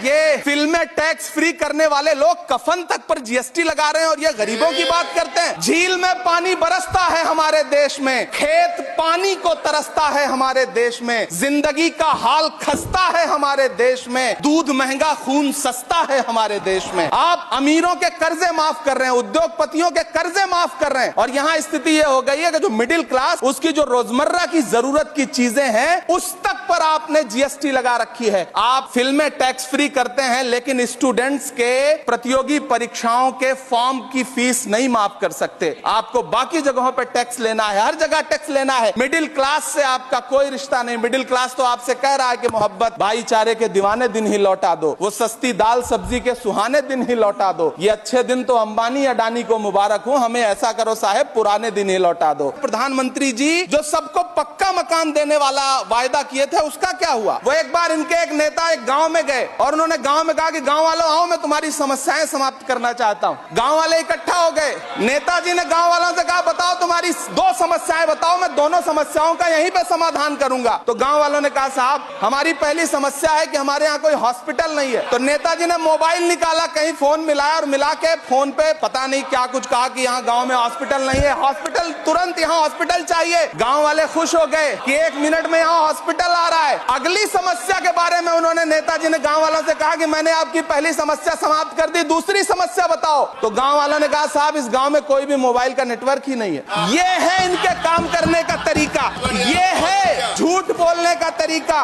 ये फिल्में tax free करने वाले लोग कफन तक पर जीएसटी लगा रहे हैं और ये गरीबों की बात करते हैं। झील में पानी बरसता है हमारे देश में, खेत पानी को तरसता है हमारे देश में, जिंदगी का हाल खस्ता है हमारे देश में, दूध महंगा खून सस्ता है हमारे देश में। आप अमीरों के कर्जे माफ कर रहे हैं, उद्योगपतियों के कर्जे माफ कर रहे हैं और यहाँ स्थिति ये हो गई है कि जो मिडिल क्लास, उसकी जो रोजमर्रा की जरूरत की चीजें हैं उस तक पर आपने जीएसटी लगा रखी है। आप फिल्में टैक्स फ्री करते हैं लेकिन स्टूडेंट्स के प्रतियोगी परीक्षाओं के फॉर्म की फीस नहीं माफ कर सकते। आपको बाकी जगहों पर टैक्स लेना है, हर जगह टैक्स लेना है। मिडिल क्लास से आपका कोई रिश्ता नहीं। मिडिल क्लास तो आपसे कह रहा है कि मोहब्बत भाईचारे के दीवाने दिन ही लौटा दो, वो सस्ती दाल सब्जी के सुहाने दिन ही लौटा दो। ये अच्छे दिन तो अंबानी अडानी को मुबारक हो, हमें ऐसा करो साहब पुराने दिन ही लौटा दो। प्रधानमंत्री जी जो सबको पक्का मकान देने वाला वायदा किए थे उसका क्या हुआ? वो एक बार इनके एक नेता एक गांव में गए और उन्होंने गांव में कहा कि गांव वालों आओ, मैं तुम्हारी समस्याएं समाप्त करना चाहता हूं। गांव वाले इकट्ठा हो गए। नेताजी ने गांव वालों से कहा बताओ तुम्हारी 2 समस्याएं बताओ, मैं दोनों समस्याओं का यहीं पे समाधान करूंगा। तो गांव वालों ने कहा साहब हमारी पहली समस्या है कि हमारे यहाँ कोई हॉस्पिटल नहीं है। तो नेताजी ने मोबाइल निकाला, कहीं फोन मिलाया और मिला के फोन पे पता नहीं क्या कुछ कहा कि यहाँ गांव में हॉस्पिटल नहीं है, हॉस्पिटल तुरंत यहाँ हॉस्पिटल चाहिए। गांव वाले खुश हो गए कि 1 मिनट में यहाँ हॉस्पिटल आ रहा है। अगली समस्या के बारे में उन्होंने नेताजी ने गांव वालों से कहा कि मैंने आपकी पहली समस्या समाप्त कर दी, दूसरी समस्या बताओ। तो गांव वालों ने कहा साहब इस गांव में कोई भी मोबाइल का नेटवर्क ही नहीं है। ये है इनके काम करने का तरीका, ये है झूठ बोलने का तरीका।